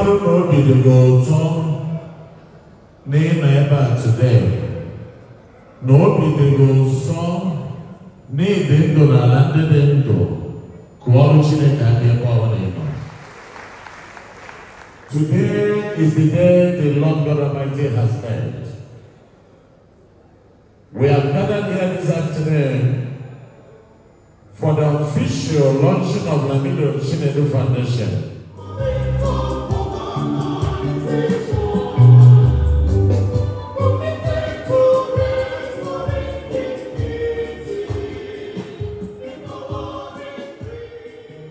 bụrụ na obi dị gị ụtọ na ị nọ ebe a today, na obi dị gị ụsọ na ịdị ndụ n'ala ndị dị ndụ, kụọrọ Chineke aka ebe ọbụla ị nọ. Today is the day the Lord God Almighty has made. We have gathered here this afternoon for the official launching of Lamido Chinedu Foundation.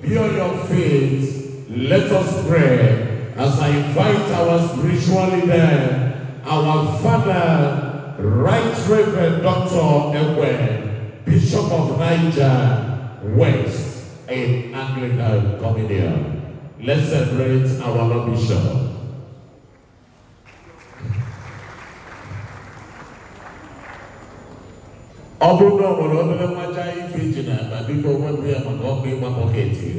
Be on your feet, let us pray as I invite our spiritual leader, our Father, Right Reverend Dr. Engr, Bishop of Niger West, in Anglican Communion. Let's celebrate our Lord Bishop. Obuno Morobele Majai Fijina, Babiko, what we are going to pocket you.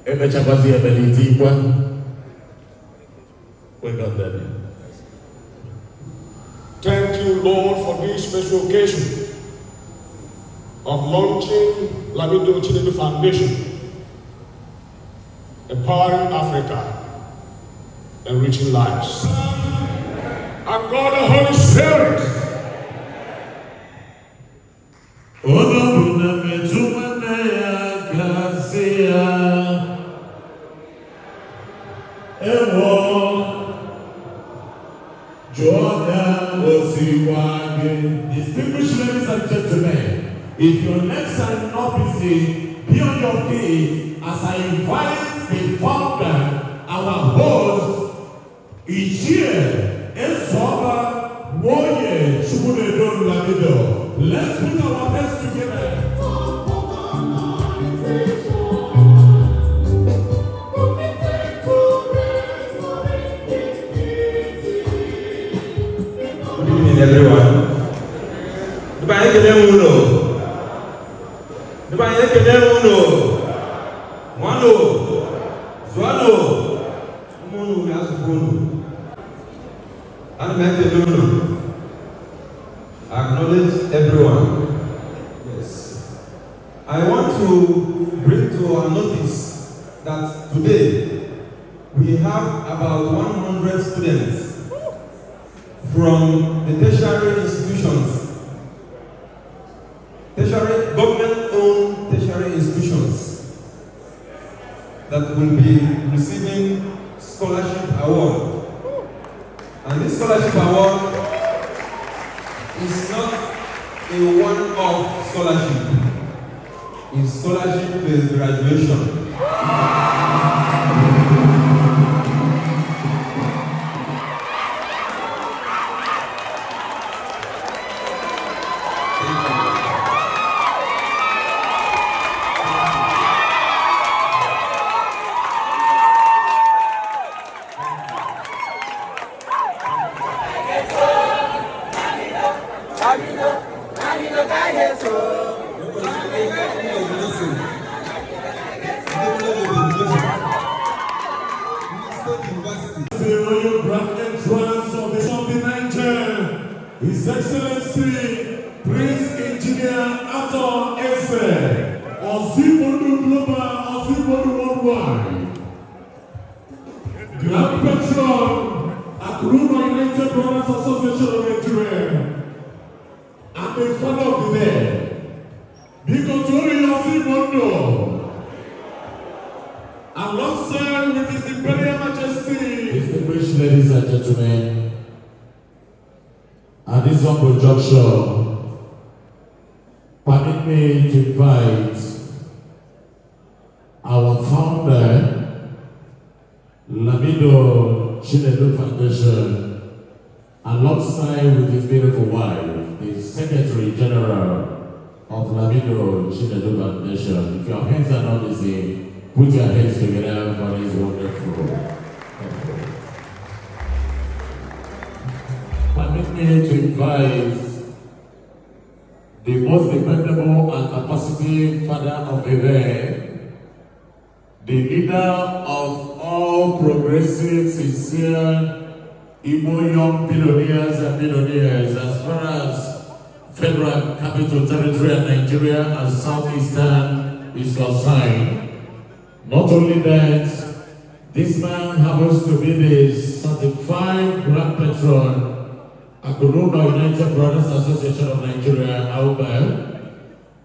Ebechabazi Ebeliti, we got that. Thank you, Lord, for this special occasion of launching Lamido Chinedu Foundation, empowering Africa, enriching lives. And God the Holy Spirit. Distinguished ladies and gentlemen, if your legs are not busy, be on your feet as I invite the founder, our host, Ezeh, Ezeh, Chinedu Lamido. Let's put our hands together. Everyone. Acknowledge everyone. Yes. I want to bring to our notice that today we have about 100 students from the tertiary institutions, government-owned tertiary institutions that will be receiving scholarship award. And this scholarship award is not a one-off scholarship. It's scholarship with graduation. His Excellency Prince Engineer Ezeh, Ozibodu Global, Ozibodu Worldwide, Grand Patron, Akuruba United Brothers Association of Nigeria, and the Father of the Day, Bikotori Ozibodu, alongside with His Imperial Majesty, distinguished ladies and gentlemen. At this humble juncture, permit me to invite our founder, Lamido Chinedu Foundation, alongside with his beautiful wife, the Secretary General of Lamido Chinedu Foundation. If your hands are not busy, put your hands together for this wonderful. Permit me to invite the most dependable and capacity father of Ezeh, the leader of all all progressive, sincere, Igbo young billionaires and millionaires, as far as Federal Capital Territory and Nigeria and Southeastern is concerned. Not only that, this man happens to be the certified Grand Patron at the United Brothers Association of Nigeria, AUBA,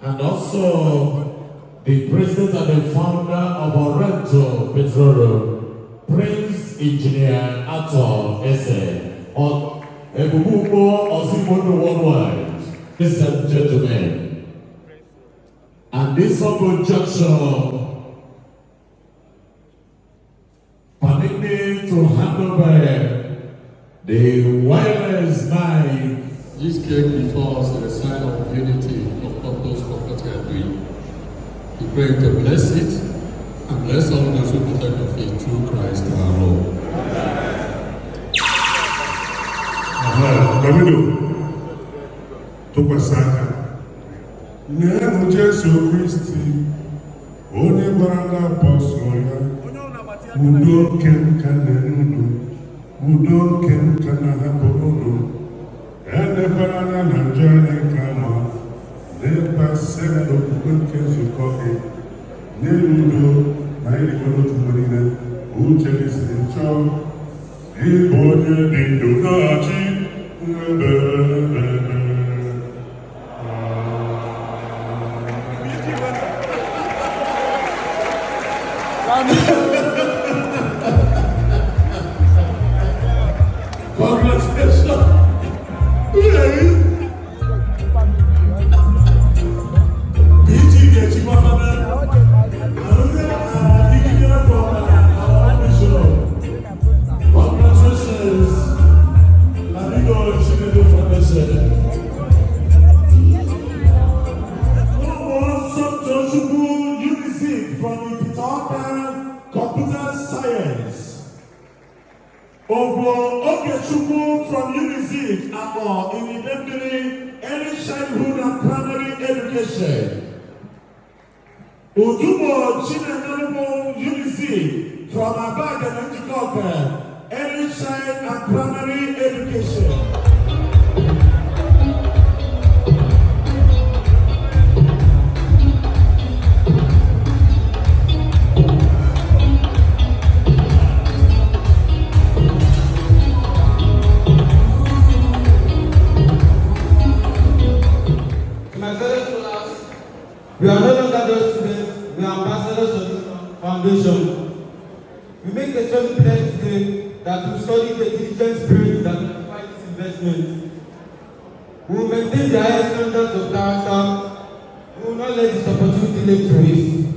and also the president and the founder of Orento Petroleum, Prince Engineer Ato Ezeh, on Ebubumo Ozimodo Worldwide. Ladies and gentlemen, and this humble junction permit me to hand over the wireless mic. This came before us as a sign of unity of purpose for what we are doing. We pray to bless it and bless all those who protect the faith through Christ our Lord. Lamido, to Pasaka. Name Jesu Christi, only Baranga Apostle. Udo kem kanenudo, udo kem kanahabodo, ene barana na jane kama, ne pasendo kuke zukoke, ne udo na ilikono tumarine, ucheli sincho, ibonye dindo nachi, from UNICEF about in early childhood and primary education. Udumo Chinedu UNICEF from Abadan and Chikoka, early child and primary education. We are no longer those students, we are ambassadors of this foundation. We make a solemn pledge today that we study the diligent spirit that justifies this investment. We will maintain the highest standards of character. We will not let this opportunity lead to waste.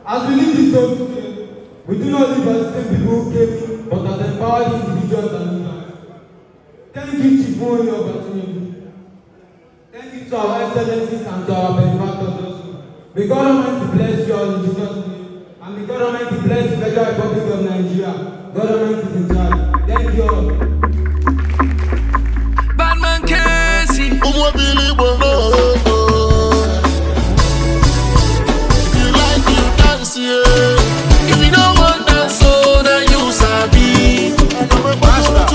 As we leave this zone today, we do not live as the same people who came in, but as empowered individuals and leaders. Thank you, Chief Moyo Obatunyebi. Thank you to our excellencies and to our benefactors also. May God Almighty bless you all in Jesus' name. And may God Almighty bless the Federal Republic of Nigeria. God Almighty is in charge. Thank you all. Batman Casey. If you like, you dance, yeah. If you don't want dance, so then you sabi. Master.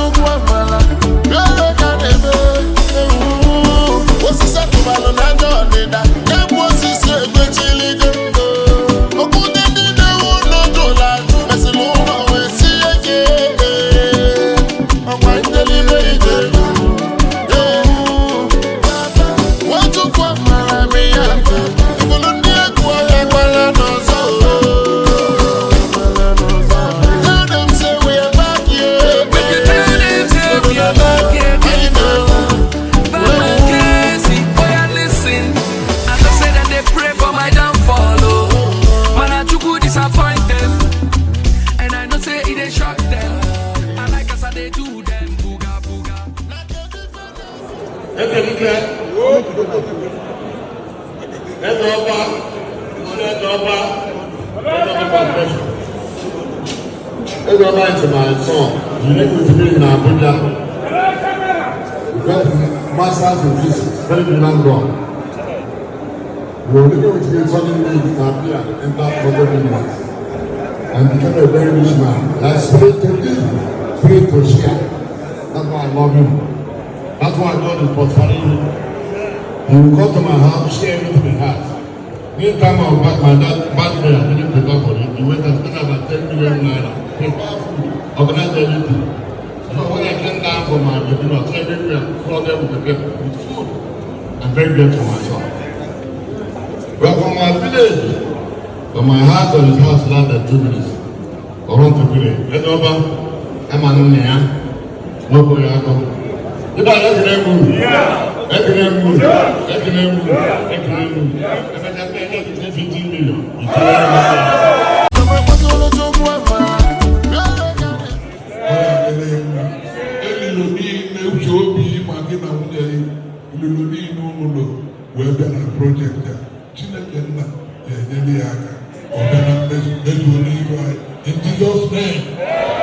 Ezeh to my son, you need to be in Abuja. You got masters in this, very long gone. You are living with me, telling me you can be and enter for the minutes. and became a very rich man. I prayed to live, prayed to share. That's why I love him. That's why God is portraying. He will come to my house, share everything he has. Anytime I was back, my dad, back there, I didn't prepare for it. He went and spent about 10 million naira, prepare food, organize everything. So when I came down from my bedroom, I tried everywhere, flood them with food. I'm very grateful for myself. But from my village, from my house to his house landed 2 minutes. I want to village. Let's go back. I'm an Engr. No boy, I come. You know, that's the name. Yeah. That's the name. That's the name. That's the name. If I can pay 15 million, you in Jesus' name.